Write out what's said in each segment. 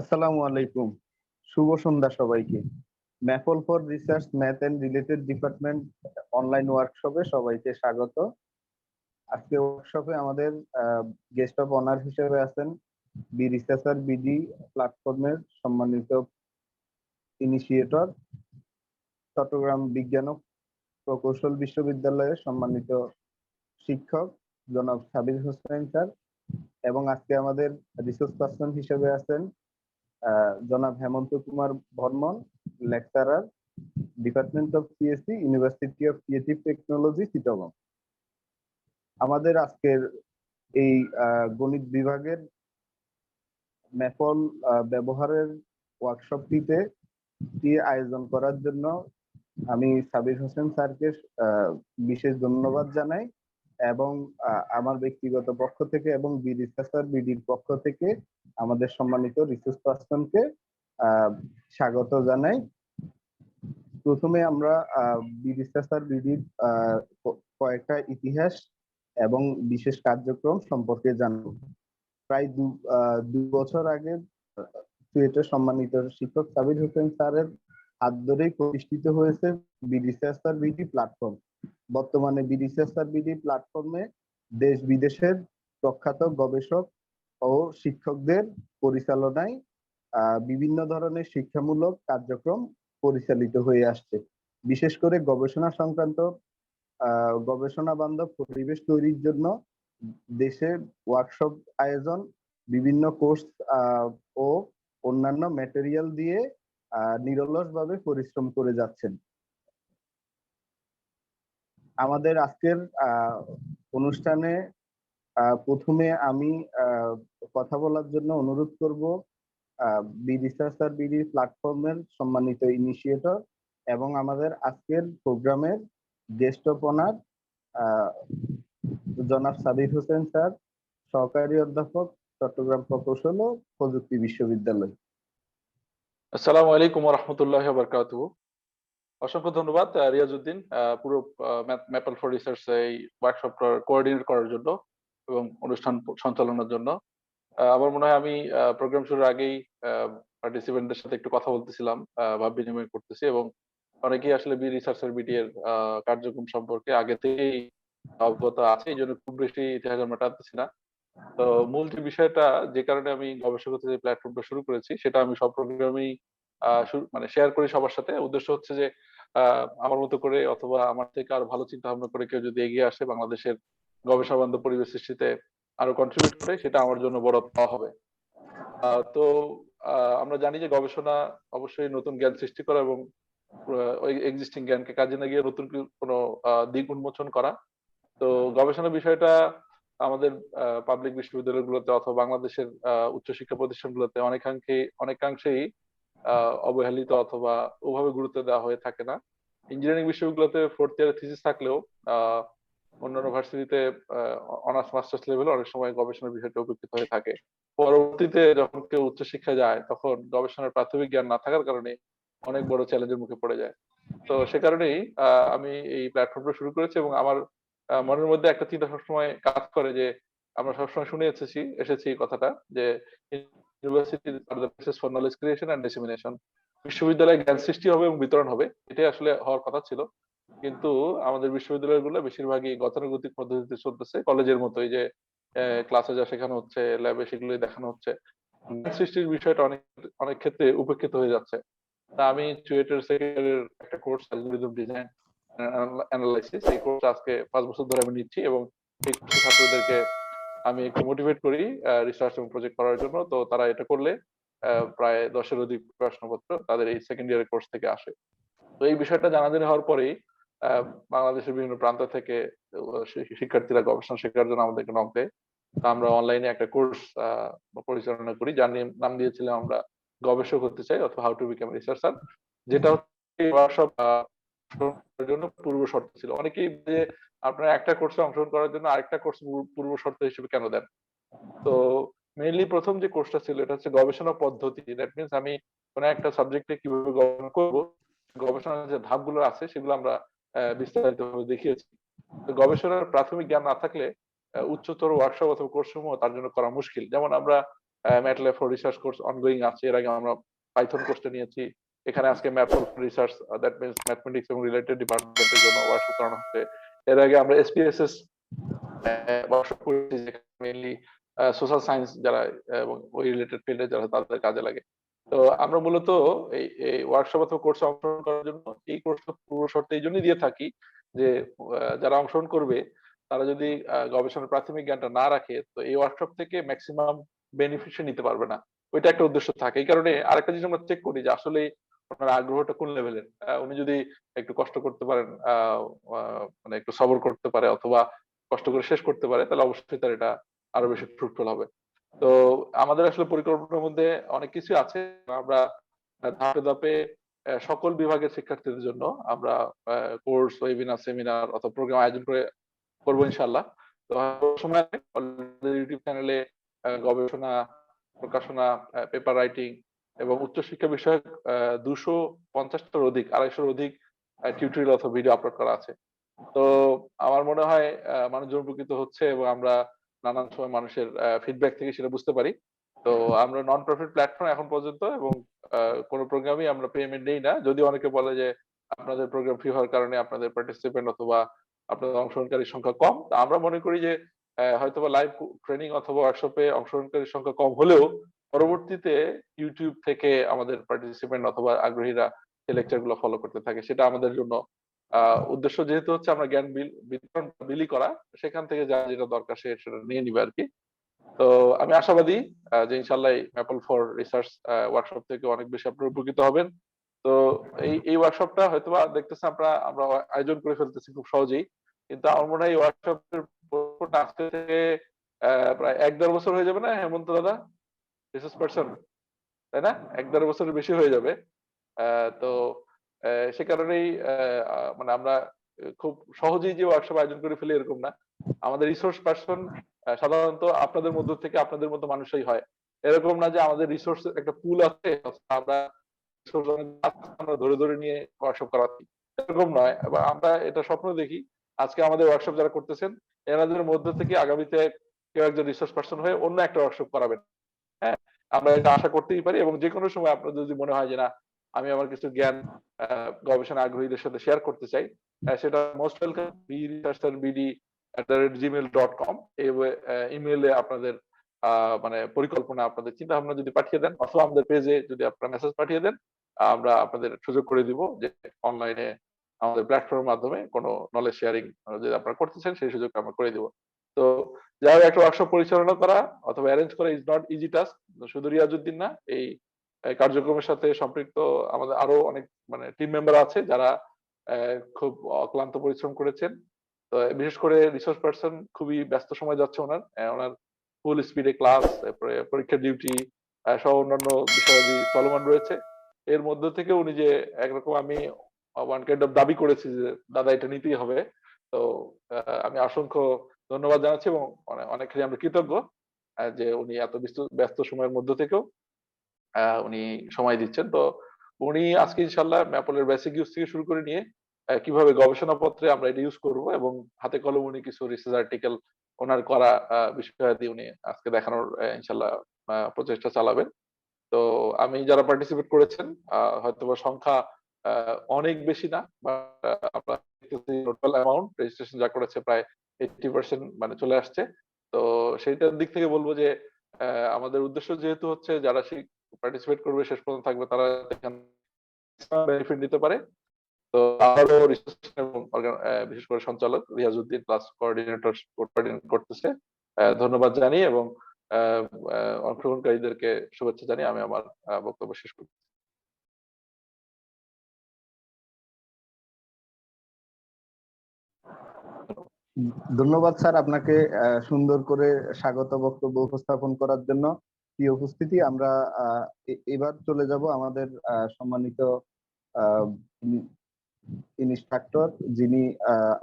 আসসালামু আলাইকুম, শুভ সন্ধ্যা সবাইকে। Maple for research math and related department online ওয়ার্কশপে সবাইকে স্বাগত। আজকে ওয়ার্কশপে আমাদের গেস্ট অফ অনার হিসেবে আছেন বি রিসার্চার বিডি প্ল্যাটফর্মের সম্মানিত ইনিশিয়েটর, চট্টগ্রাম বিজ্ঞান ও প্রকৌশল বিশ্ববিদ্যালয়ের সম্মানিত শিক্ষক জনাব সাবির হোসেন স্যার, এবং আজকে আমাদের রিসোর্স পার্সন হিসেবে আছেন জনাব Hemanta Kumar Barman, lecturer, department of CSC, university of creative technology, Chittagong. আমাদের আজকের এই গণিত বিভাগের ম্যাপল ব্যবহারের ওয়ার্কশপটিতে আয়োজন করার জন্য আমি সাবির হোসেন স্যারকে বিশেষ ধন্যবাদ জানাই, এবং আমার ব্যক্তিগত পক্ষ থেকে এবং বি রিসার্চার বিডির পক্ষ থেকে আমাদের সম্মানিত রিসোর্স পার্সনকে স্বাগত জানাই। প্রথমে আমরা বি রিসার্চার বিডির কয়েকটা ইতিহাস এবং বিশেষ কার্যক্রম সম্পর্কে জানব। প্রায় দু বছর আগে চুয়েটের সম্মানিত শিক্ষক সাবির হোসেন স্যারের হাত ধরেই প্রতিষ্ঠিত হয়েছে বি রিসার্চার বিডি প্ল্যাটফর্ম। বর্তমানে বি রিসার্চার বিডি প্ল্যাটফর্মে দেশ বিদেশের প্রখ্যাত গবেষক ও শিক্ষকদের পরিচালনায় বিভিন্ন ধরনের শিক্ষামূলক কার্যক্রম পরিচালিত হয়ে আসছে। বিশেষ করে গবেষণা সংক্রান্ত গবেষণা বান্ধব পরিবেশ তৈরির জন্য দেশে ওয়ার্কশপ আয়োজন, বিভিন্ন কোর্স ও অন্যান্য ম্যাটেরিয়াল দিয়ে নিরলসভাবে পরিশ্রম করে যাচ্ছেন। আমাদের আজকের অনুষ্ঠানে প্রথমে আমি কথা বলার জন্য অনুরোধ করব বি রিসার্চার বিডি প্ল্যাটফর্মের সম্মানিত ইনিশিয়েটর এবং আমাদের আজকের প্রোগ্রামের গেস্ট অফ অনার জনাব সাবির হোসেন স্যার, সহকারী অধ্যাপক, চট্টগ্রাম প্রকৌশল ও প্রযুক্তি বিশ্ববিদ্যালয়। আসসালামু আলাইকুম ওয়া রাহমাতুল্লাহি ওয়া বারাকাতুহু। অসংখ্য ধন্যবাদ রিয়াজউদ্দিন পুরো ম্যাপল ফর রিসার্চ এই ওয়ার্কশপ কোঅর্ডিনেট করার জন্য এবং অনুষ্ঠান সঞ্চালনার জন্য। আমার মনে হয় আমি প্রোগ্রাম শুরুর আগেই পার্টিসিপেন্টদের সাথে একটু কথা বলতেছিলাম, ভাব বিনিময় করতেছি, এবং অনেকেই আসলে বি রিসার্চার বিডি এর কার্যক্রম সম্পর্কে আগে থেকেই অবগত আছে, এই জন্য খুব বেশি ইতিহাস আমরা টানতেছি না। তো মূল যে বিষয়টা, যে কারণে আমি গবেষকতা যে প্ল্যাটফর্মটা শুরু করেছি, সেটা আমি সব প্রোগ্রামেই মানে শেয়ার করি সবার সাথে। উদ্দেশ্য হচ্ছে যে আমার মতো করে অথবা আমার থেকে আরো ভালো চিন্তা ভাবনা করে কেউ যদি এগিয়ে আসে বাংলাদেশের গবেষণা বান্ধব পরিবেশ সৃষ্টিতে আরো কন্ট্রিবিউট করে, সেটা আমার জন্য বড় পাওয়া হবে। তো আমরা জানি যে গবেষণা অবশ্যই নতুন জ্ঞান সৃষ্টি করা এবং ওই এক্সিস্টিং জ্ঞানকে কাজে লাগিয়ে নতুন কোনো দিক উন্মোচন করা। তো গবেষণা বিষয়টা আমাদের পাবলিক বিশ্ববিদ্যালয়গুলোতে অথবা বাংলাদেশের উচ্চশিক্ষা প্রতিষ্ঠানগুলোতে অনেকাংশেই অবহেলিত অথবা ওভাবে গুরুত্ব দেওয়া হয়ে থাকে না। ইঞ্জিনিয়ারিং বিশ্ববিদ্যালয়তে ফোর্থ ইয়ার থিসিস থাকলেও অন্যান্য ভার্সিটিতে অনার্স মাস্টার্স লেভেলে অনেক সময় গবেষণার বিষয়টা উপেক্ষিত হয়ে থাকে। পরবর্তীতে যখন কেউ উচ্চশিক্ষায় যায়, তখন গবেষণার প্রাথমিক জ্ঞান না থাকার কারণে অনেক বড় চ্যালেঞ্জের মুখে পড়ে যায়। তো সে কারণেই আমি এই প্ল্যাটফর্মটা শুরু করেছি, এবং আমার মনের মধ্যে একটা চিন্তা সবসময় কাজ করে যে আমরা সবসময় শুনে এসেছি এই কথাটা, যে university are the places for knowledge creation and dissemination. বিশ্ববিদ্যালয়ে জ্ঞান সৃষ্টি হবে এবং বিতরণ হবে, এটাই আসলে হওয়ার কথা ছিল। কিন্তু আমাদের বিশ্ববিদ্যালয়গুলো বেশিরভাগই গতানুগতিক পদ্ধতিতে চলতেছে, কলেজের মতোই, যে ক্লাসে যা শেখানো হচ্ছে, ল্যাবে সেগুলোই দেখানো হচ্ছে। জ্ঞান সৃষ্টির বিষয়টা অনেক অনেক ক্ষেত্রে উপেক্ষিত হয়ে যাচ্ছে। তা আমি চুয়েটের সেকেন্ড ইয়ারের একটা কোর্স অ্যালগরিদম ডিজাইন অ্যানালাইসিস, এই কোর্স আজকে 5 বছর ধরে আমি নিচ্ছি, এবং এই কোর্সের ছাত্রদেরকে আমি একটু মোটিভেট করি রিসার্চ এবং প্রজেক্ট করার জন্য। তো তারা এটা করলে প্রায় 10-এর অধিক প্রশ্নপত্র তাদের এই সেকেন্ড ইয়ারের কোর্স থেকে আসে। তো এই বিষয়টা জানাজানি হওয়ার পরেই বাংলাদেশের বিভিন্ন প্রান্ত থেকে শিক্ষার্থীরা গবেষণা শেখার জন্য আমাদেরকে নক দেয়। তো আমরা অনলাইনে একটা কোর্স পরিচালনা করি, যার নাম দিয়েছিলাম আমরা গবেষক হতে চাই অথবা হাউ টু বিকাম রিসার্চার, যেটা হচ্ছে ওয়ার্কশপ জন্য পূর্ব শর্ত ছিল। অনেকেই যে আপনারা একটা কোর্সে অংশগ্রহণ করার জন্য আরেকটা কোর্স পূর্ব শর্ত হিসেবে কেন দেন? তো মেইনলি প্রথম যে কোর্সটা ছিল এটা হচ্ছে গবেষণা পদ্ধতি। দ্যাট মিনস আমি কোন একটা সাবজেক্টে কিভাবে গবেষণা করব, গবেষণার যে ধাপগুলো আছে সেগুলো আমরা বিস্তারিতভাবে দেখিয়েছি। তো গবেষণার প্রাথমিক জ্ঞান না থাকলে উচ্চতর ওয়ার্কশপ অথবা কোর্স সমূহ তার জন্য করা মুশকিল। যেমন আমরা MATLAB for research course ongoing আছে, এর আগে আমরা পাইথন কোর্সটা নিয়েছি। এখানে আজকে MAFR research, that means mathematics এবং রিলেটেড ডিপার্টমেন্টের জন্য ওয়ার্কশপ করানো হচ্ছে। এর আগে আমরা SPSS ওয়ার্কশপ করেছি, যেখানে মেইনলি সোশ্যাল সায়েন্স যারা এবং ওই রিলেটেড ফিল্ডে যারা তাদের কাজে লাগে। তো আমরা মূলত এই ওয়ার্কশপ অথবা কোর্সে অংশগ্রহণ করার জন্য এই কোর্সটা পূর্ব শর্ত এই জন্যই দিয়ে থাকি যে যারা অংশগ্রহণ করবে তারা যদি গবেষণার প্রাথমিক জ্ঞানটা না রাখে তো এই ওয়ার্কশপ থেকে ম্যাক্সিমাম বেনিফিট নিতে পারবে না। ওইটা একটা উদ্দেশ্য থাকে। এই কারণে আরেকটা জিনিস আমরা চেক করি যে আসলে ওনার আগ্রহটা কোন লেভেলের। উনি যদি একটু কষ্ট করতে পারেন, মানে একটু সবর করতে পারে অথবা কষ্ট করে শেষ করতে পারে, তাহলে অবশ্যই তার এটা আরো বেশি ফ্রুটফুল হবে। তো আমাদের আসলে পরিকল্পনার মধ্যে অনেক কিছু আছে। আমরা ধাপে ধাপে সকল বিভাগের শিক্ষার্থীদের জন্য আমরা কোর্স, ওয়েবিনার, সেমিনার অথবা প্রোগ্রাম আয়োজন করবো ইনশাল্লাহ। তো সময় ইউটিউব চ্যানেলে গবেষণা, প্রকাশনা, পেপার রাইটিং এবং উচ্চশিক্ষা বিষয়ক 250টার অধিক, 250-র অধিক টিউটোরিয়াল অথবা ভিডিও আপলোড করা আছে। তো আমার মনে হয় মানুষজন উপকৃত হচ্ছে এবং আমরা নানান সময় মানুষের ফিডব্যাক থেকে সেটা বুঝতে পারি। তো আমরা নন প্রফিট প্ল্যাটফর্ম এখন পর্যন্ত, এবং কোনো প্রোগ্রামই আমরা পেমেন্ট দেই না। যদিও অনেকে বলে যে আপনাদের প্রোগ্রাম ফ্রি হওয়ার কারণে আপনাদের পার্টিসিপেন্ট অথবা আপনাদের অংশগ্রহণকারীর সংখ্যা কম। তো আমরা মনে করি যে হয়তোবা লাইভ ট্রেনিং অথবা ওয়ার্কশপে অংশগ্রহণকারীর সংখ্যা কম হলেও পরবর্তীতে ইউটিউব থেকে আমাদের পার্টিসিপেন্ট অথবা আগ্রহীরা সেই লেকচার গুলো ফলো করতে থাকে। সেটা আমাদের জন্য উদ্দেশ্য যেহেতু হচ্ছে আমরা জ্ঞান বিতরণ বিলি করা, সেখান থেকে যা যেটা দরকার সেটা নিয়ে নিবে আর কি। তো আমি আশাবাদী যে ইনশাল্লাহ ম্যাপল ফর রিসার্চ ওয়ার্কশপ থেকে অনেক বেশি আপনারা উপকৃত হবেন। তো এই ওয়ার্কশপটা হয়তোবা দেখতেছেন আমরা আয়োজন করে ফেলতেছি খুব সহজেই, কিন্তু আমার মনে হয় এই ওয়ার্কশপের আজকে থেকে প্রায় 1-1.5 বছর হয়ে যাবে না হেমন্ত দাদা, রিসার্চ পার্সন, তাই না? 1-1.5 বছরের বেশি হয়ে যাবে। তো সে কারণেই মানে আমরা খুব সহজেই যে ওয়ার্কশপ আয়োজন করে ফেলি এরকম না। আমাদের রিসোর্স পার্সন সাধারণত আপনাদের মধ্য থেকে আপনাদের মতো মানুষই হয়। এরকম না যে আমাদের রিসোর্স একটা পুল আছে, আমরা আমরা ধরে ধরে নিয়ে ওয়ার্কশপ করাচ্ছি, এরকম নয়। আমরা এটা স্বপ্ন দেখি আজকে আমাদের ওয়ার্কশপ যারা করতেছেন এনাদের মধ্য থেকে আগামীতে কেউ একজন রিসোর্স পার্সন হয়ে অন্য একটা ওয়ার্কশপ করাবেন। হ্যাঁ, আমরা এটা আশা করতেই পারি, এবং যে কোনো সময় আপনার যদি মনে হয় যে না আমি আমার কিছু জ্ঞান গবেষণা আগ্রহীদের সাথে শেয়ার করতে চাই, সেটা মোস্ট ওয়েলকাম। bresearcherbd@gmail.com এই ইমেইলে আপনাদের মানে পরিকল্পনা, আপনাদের চিন্তা ভাবনা যদি পাঠিয়ে দেন, অথবা আমাদের পেজে যদি আপনারা মেসেজ পাঠিয়ে দেন, আমরা আপনাদের সুযোগ করে দিব যে অনলাইনে আমাদের প্ল্যাটফর্মের মাধ্যমে কোনো নলেজ শেয়ারিং যদি আপনারা করতে চান সেই সুযোগ আমরা করে দিব। তো যাই হোক, একটা ওয়ার্কশপ পরিচালনা করা অথবা অ্যারেঞ্জ করা ইজ নট ইজি টাস্ক। শুধু রিয়াজউদ্দিন না, এই কার্যক্রমের সাথে সম্পৃক্ত আমাদের আরো অনেক মানে টিম মেম্বার আছে যারা খুব অক্লান্ত পরিশ্রম করেছেন। তো বিশেষ করে রিসোর্স পার্সন খুবই ব্যস্ত সময় যাচ্ছে ওনার। ওনার ফুল স্পিডে ক্লাস, তারপরে পরীক্ষার ডিউটি সহ অন্যান্য বিষয়াদি চলমান রয়েছে। এর মধ্য থেকে উনি যে একরকম আমি ওয়ান কাইন্ড অফ দাবি করেছি যে দাদা এটা নিতেই হবে। তো আমি অসংখ্য ধন্যবাদ জানাচ্ছি এবং অনেকখানি আমরা কৃতজ্ঞ যে উনি এত ব্যস্ত সময়ের মধ্য থেকেও উনি সময় দিচ্ছেন। তো উনি আজকে ইনশাল্লাহ ম্যাপলের বেসিক ইউজ থেকে শুরু করে নিয়ে কিভাবে গবেষণাপত্রে আমরা এটা ইউজ করব এবং হাতে কলমে উনি কিছু রিসার্চ আর্টিকেল ওনার করা বিষয়াদি উনি আজকে দেখানোর ইনশাল্লাহ প্রচেষ্টা চালাবেন। তো আমি যারা পার্টিসিপেট করেছেন হয়তোবা সংখ্যা অনেক বেশি না, বাট আমরা টোটাল অ্যামাউন্ট রেজিস্ট্রেশন যা করেছে প্রায় 80% মানে চলে আসছে। তো সেইটার দিক থেকে বলবো যে আমাদের উদ্দেশ্য যেহেতু হচ্ছে যারা সেই পার্টিসিপেট করবে শেষ পর্যন্ত থাকবে তারা বেনিফিট নিতে পারে। তো আরো রিসার্চ এবং বিশেষ করে সঞ্চালক রিয়াজউদ্দিন প্লাস কোঅর্ডিনেটর কোঅর্ডিনেট করতেছে, ধন্যবাদ জানিয়ে এবং অংশগ্রহণকারীদেরকে শুভেচ্ছা জানিয়ে আমি আমার বক্তব্য শেষ করছি। ধন্যবাদ স্যার আপনাকে সুন্দর করে স্বাগত বক্তব্য উপস্থাপন করার জন্য। প্রিয় উপস্থিতি, আমরা এবার চলে যাব আমাদের সম্মানিত ইনস্ট্রাক্টর যিনি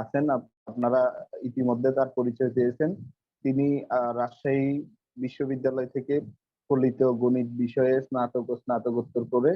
আছেন। আপনারা ইতিমধ্যে তার পরিচয় পেয়েছেন। তিনি রাজশাহী বিশ্ববিদ্যালয় থেকে ফলিত গণিত বিষয়ে স্নাতক ও স্নাতকোত্তর করে